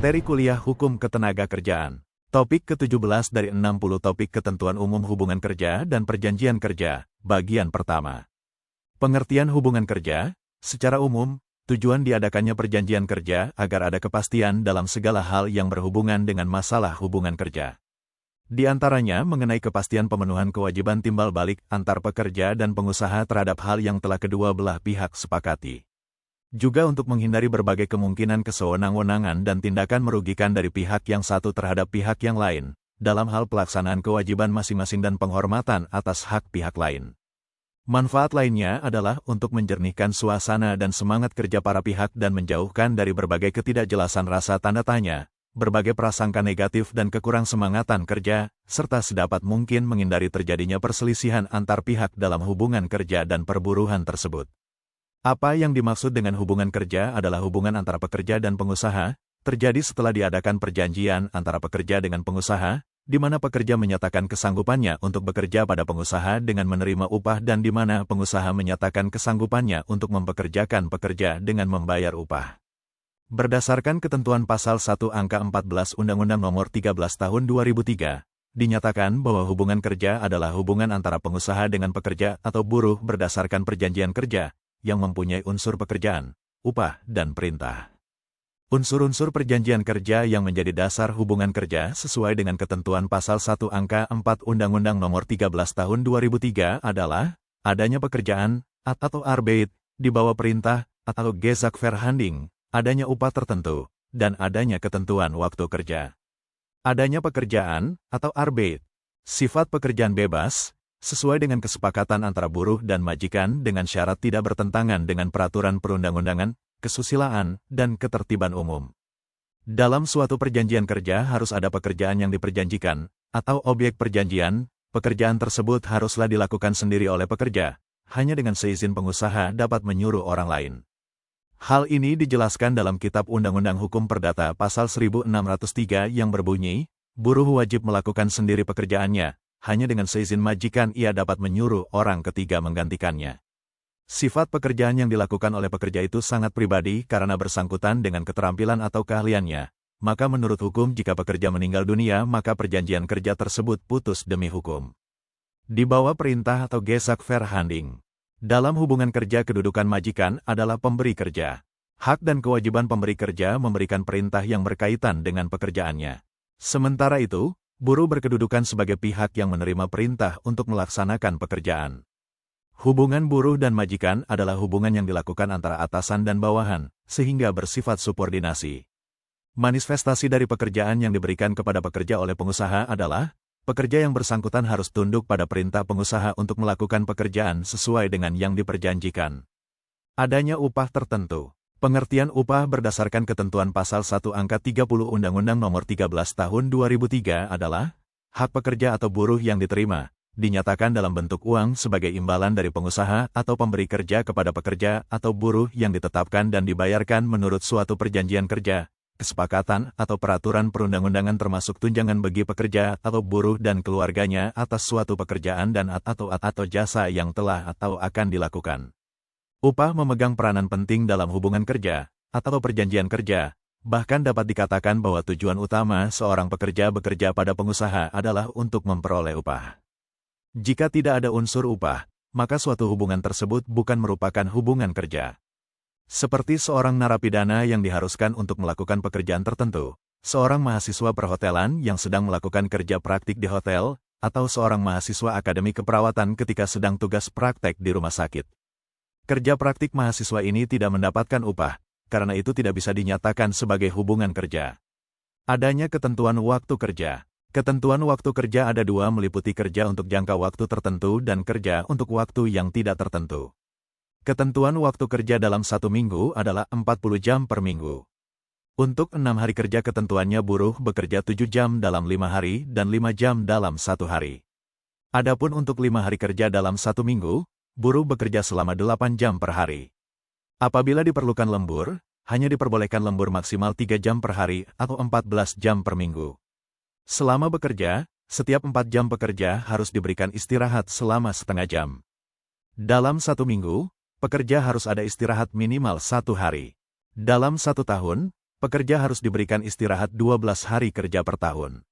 Materi kuliah Hukum Ketenagakerjaan. Topik ke-17 dari 60 topik ketentuan umum hubungan kerja dan perjanjian kerja, bagian pertama. Pengertian hubungan kerja. Secara umum, tujuan diadakannya perjanjian kerja agar ada kepastian dalam segala hal yang berhubungan dengan masalah hubungan kerja. Di antaranya mengenai kepastian pemenuhan kewajiban timbal balik antar pekerja dan pengusaha terhadap hal yang telah kedua belah pihak sepakati. Juga untuk menghindari berbagai kemungkinan kesewenang-wenangan dan tindakan merugikan dari pihak yang satu terhadap pihak yang lain, dalam hal pelaksanaan kewajiban masing-masing dan penghormatan atas hak pihak lain. Manfaat lainnya adalah untuk menjernihkan suasana dan semangat kerja para pihak dan menjauhkan dari berbagai ketidakjelasan rasa tanda tanya, berbagai prasangka negatif dan kekurang semangatan kerja, serta sedapat mungkin menghindari terjadinya perselisihan antar pihak dalam hubungan kerja dan perburuhan tersebut. Apa yang dimaksud dengan hubungan kerja adalah hubungan antara pekerja dan pengusaha, terjadi setelah diadakan perjanjian antara pekerja dengan pengusaha, di mana pekerja menyatakan kesanggupannya untuk bekerja pada pengusaha dengan menerima upah dan di mana pengusaha menyatakan kesanggupannya untuk mempekerjakan pekerja dengan membayar upah. Berdasarkan ketentuan pasal 1 angka 14 Undang-Undang Nomor 13 Tahun 2003, dinyatakan bahwa hubungan kerja adalah hubungan antara pengusaha dengan pekerja atau buruh berdasarkan perjanjian kerja, yang mempunyai unsur pekerjaan, upah, dan perintah. Unsur-unsur perjanjian kerja yang menjadi dasar hubungan kerja sesuai dengan ketentuan pasal 1 angka 4 Undang-Undang Nomor 13 Tahun 2003 adalah adanya pekerjaan atau Arbeit di bawah perintah atau Gezaghverhanding, adanya upah tertentu, dan adanya ketentuan waktu kerja. Adanya pekerjaan atau Arbeit, sifat pekerjaan bebas, sesuai dengan kesepakatan antara buruh dan majikan dengan syarat tidak bertentangan dengan peraturan perundang-undangan, kesusilaan, dan ketertiban umum. Dalam suatu perjanjian kerja harus ada pekerjaan yang diperjanjikan, atau objek perjanjian, pekerjaan tersebut haruslah dilakukan sendiri oleh pekerja, hanya dengan seizin pengusaha dapat menyuruh orang lain. Hal ini dijelaskan dalam Kitab Undang-Undang Hukum Perdata Pasal 1603 yang berbunyi, buruh wajib melakukan sendiri pekerjaannya, hanya dengan seizin majikan ia dapat menyuruh orang ketiga menggantikannya. Sifat pekerjaan yang dilakukan oleh pekerja itu sangat pribadi karena bersangkutan dengan keterampilan atau keahliannya. Maka menurut hukum jika pekerja meninggal dunia maka perjanjian kerja tersebut putus demi hukum. Di bawah perintah atau Gezaghverhanding. Dalam hubungan kerja kedudukan majikan adalah pemberi kerja. Hak dan kewajiban pemberi kerja memberikan perintah yang berkaitan dengan pekerjaannya. Sementara itu, buruh berkedudukan sebagai pihak yang menerima perintah untuk melaksanakan pekerjaan. Hubungan buruh dan majikan adalah hubungan yang dilakukan antara atasan dan bawahan, sehingga bersifat subordinasi. Manifestasi dari pekerjaan yang diberikan kepada pekerja oleh pengusaha adalah, pekerja yang bersangkutan harus tunduk pada perintah pengusaha untuk melakukan pekerjaan sesuai dengan yang diperjanjikan. Adanya upah tertentu. Pengertian upah berdasarkan ketentuan pasal 1 angka 30 Undang-Undang Nomor 13 Tahun 2003 adalah, hak pekerja atau buruh yang diterima, dinyatakan dalam bentuk uang sebagai imbalan dari pengusaha atau pemberi kerja kepada pekerja atau buruh yang ditetapkan dan dibayarkan menurut suatu perjanjian kerja, kesepakatan atau peraturan perundang-undangan termasuk tunjangan bagi pekerja atau buruh dan keluarganya atas suatu pekerjaan dan atau jasa yang telah atau akan dilakukan. Upah memegang peranan penting dalam hubungan kerja, atau perjanjian kerja, bahkan dapat dikatakan bahwa tujuan utama seorang pekerja bekerja pada pengusaha adalah untuk memperoleh upah. Jika tidak ada unsur upah, maka suatu hubungan tersebut bukan merupakan hubungan kerja. Seperti seorang narapidana yang diharuskan untuk melakukan pekerjaan tertentu, seorang mahasiswa perhotelan yang sedang melakukan kerja praktik di hotel, atau seorang mahasiswa akademi keperawatan ketika sedang tugas praktek di rumah sakit. Kerja praktik mahasiswa ini tidak mendapatkan upah, karena itu tidak bisa dinyatakan sebagai hubungan kerja. Adanya ketentuan waktu kerja. Ketentuan waktu kerja ada dua meliputi kerja untuk jangka waktu tertentu dan kerja untuk waktu yang tidak tertentu. Ketentuan waktu kerja dalam 1 minggu adalah 40 jam per minggu. Untuk 6 hari kerja ketentuannya buruh bekerja 7 jam dalam 5 hari dan 5 jam dalam 1 hari. Adapun untuk 5 hari kerja dalam 1 minggu, buruh bekerja selama 8 jam per hari. Apabila diperlukan lembur, hanya diperbolehkan lembur maksimal 3 jam per hari atau 14 jam per minggu. Selama bekerja, setiap 4 jam pekerja harus diberikan istirahat selama setengah jam. Dalam 1 minggu, pekerja harus ada istirahat minimal 1 hari. Dalam 1 tahun, pekerja harus diberikan istirahat 12 hari kerja per tahun.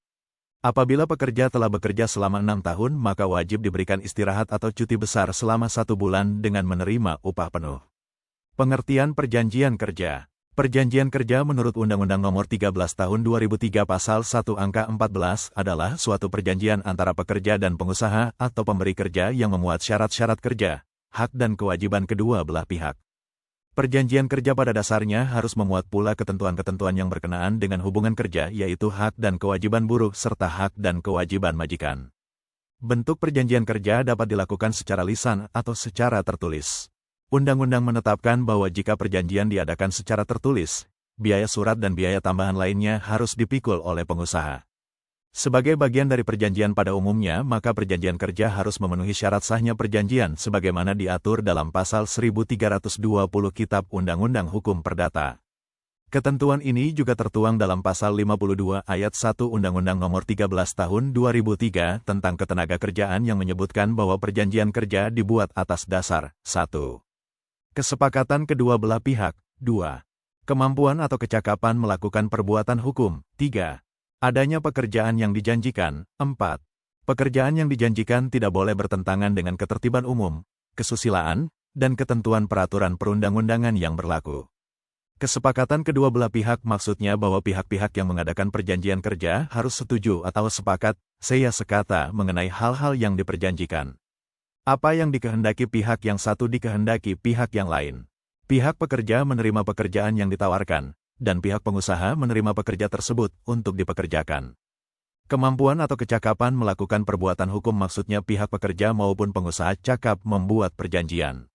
Apabila pekerja telah bekerja selama 6 tahun, maka wajib diberikan istirahat atau cuti besar selama 1 bulan dengan menerima upah penuh. Pengertian perjanjian kerja. Perjanjian kerja menurut Undang-Undang Nomor 13 Tahun 2003 Pasal 1 Angka 14 adalah suatu perjanjian antara pekerja dan pengusaha atau pemberi kerja yang memuat syarat-syarat kerja, hak dan kewajiban kedua belah pihak. Perjanjian kerja pada dasarnya harus memuat pula ketentuan-ketentuan yang berkenaan dengan hubungan kerja, yaitu hak dan kewajiban buruh serta hak dan kewajiban majikan. Bentuk perjanjian kerja dapat dilakukan secara lisan atau secara tertulis. Undang-undang menetapkan bahwa jika perjanjian diadakan secara tertulis, biaya surat dan biaya tambahan lainnya harus dipikul oleh pengusaha. Sebagai bagian dari perjanjian pada umumnya, maka perjanjian kerja harus memenuhi syarat sahnya perjanjian sebagaimana diatur dalam Pasal 1320 Kitab Undang-Undang Hukum Perdata. Ketentuan ini juga tertuang dalam Pasal 52 Ayat 1 Undang-Undang Nomor 13 Tahun 2003 tentang Ketenagakerjaan yang menyebutkan bahwa perjanjian kerja dibuat atas dasar 1. Kesepakatan kedua belah pihak. 2. Kemampuan atau kecakapan melakukan perbuatan hukum. 3. Adanya pekerjaan yang dijanjikan. 4. Pekerjaan yang dijanjikan tidak boleh bertentangan dengan ketertiban umum, kesusilaan, dan ketentuan peraturan perundang-undangan yang berlaku. Kesepakatan kedua belah pihak maksudnya bahwa pihak-pihak yang mengadakan perjanjian kerja harus setuju atau sepakat, seya sekata mengenai hal-hal yang diperjanjikan. Apa yang dikehendaki pihak yang satu dikehendaki pihak yang lain. Pihak pekerja menerima pekerjaan yang ditawarkan, dan pihak pengusaha menerima pekerja tersebut untuk dipekerjakan. Kemampuan atau kecakapan melakukan perbuatan hukum maksudnya pihak pekerja maupun pengusaha cakap membuat perjanjian.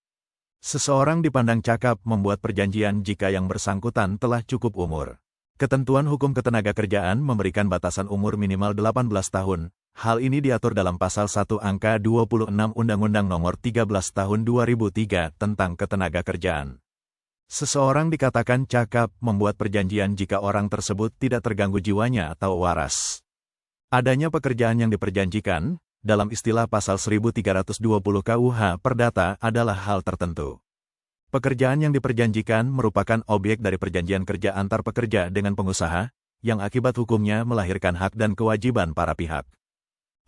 Seseorang dipandang cakap membuat perjanjian jika yang bersangkutan telah cukup umur. Ketentuan hukum ketenagakerjaan memberikan batasan umur minimal 18 tahun. Hal ini diatur dalam Pasal 1 Angka 26 Undang-Undang Nomor 13 Tahun 2003 tentang Ketenagakerjaan. Seseorang dikatakan cakap membuat perjanjian jika orang tersebut tidak terganggu jiwanya atau waras. Adanya pekerjaan yang diperjanjikan, dalam istilah Pasal 1320 KUH Perdata adalah hal tertentu. Pekerjaan yang diperjanjikan merupakan objek dari perjanjian kerja antar pekerja dengan pengusaha, yang akibat hukumnya melahirkan hak dan kewajiban para pihak.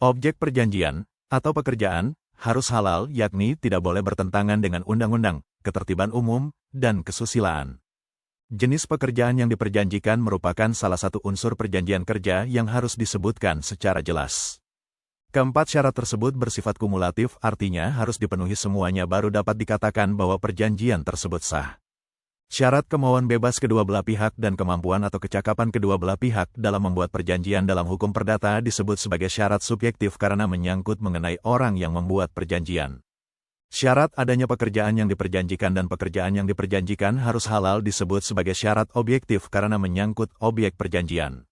Objek perjanjian, atau pekerjaan, harus halal yakni tidak boleh bertentangan dengan undang-undang, ketertiban umum, dan kesusilaan. Jenis pekerjaan yang diperjanjikan merupakan salah satu unsur perjanjian kerja yang harus disebutkan secara jelas. Keempat syarat tersebut bersifat kumulatif, artinya harus dipenuhi semuanya baru dapat dikatakan bahwa perjanjian tersebut sah. Syarat kemauan bebas kedua belah pihak dan kemampuan atau kecakapan kedua belah pihak dalam membuat perjanjian dalam hukum perdata disebut sebagai syarat subjektif karena menyangkut mengenai orang yang membuat perjanjian. Syarat adanya pekerjaan yang diperjanjikan dan pekerjaan yang diperjanjikan harus halal disebut sebagai syarat objektif karena menyangkut objek perjanjian.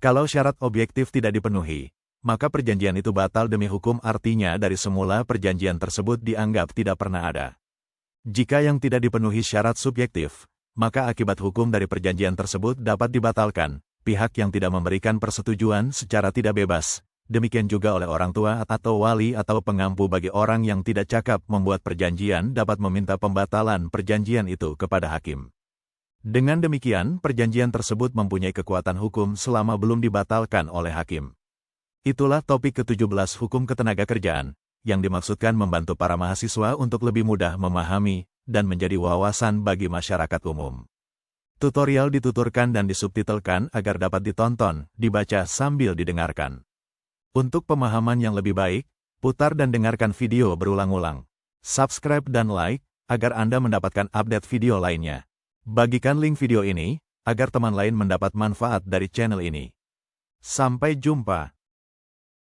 Kalau syarat objektif tidak dipenuhi, maka perjanjian itu batal demi hukum, artinya dari semula perjanjian tersebut dianggap tidak pernah ada. Jika yang tidak dipenuhi syarat subjektif, maka akibat hukum dari perjanjian tersebut dapat dibatalkan, pihak yang tidak memberikan persetujuan secara tidak bebas, demikian juga oleh orang tua atau wali atau pengampu bagi orang yang tidak cakap membuat perjanjian dapat meminta pembatalan perjanjian itu kepada hakim. Dengan demikian, perjanjian tersebut mempunyai kekuatan hukum selama belum dibatalkan oleh hakim. Itulah topik ke-17 Hukum Ketenagakerjaan, yang dimaksudkan membantu para mahasiswa untuk lebih mudah memahami dan menjadi wawasan bagi masyarakat umum. Tutorial dituturkan dan disubtitelkan agar dapat ditonton, dibaca sambil didengarkan. Untuk pemahaman yang lebih baik, putar dan dengarkan video berulang-ulang. Subscribe dan like, agar Anda mendapatkan update video lainnya. Bagikan link video ini, agar teman lain mendapat manfaat dari channel ini. Sampai jumpa.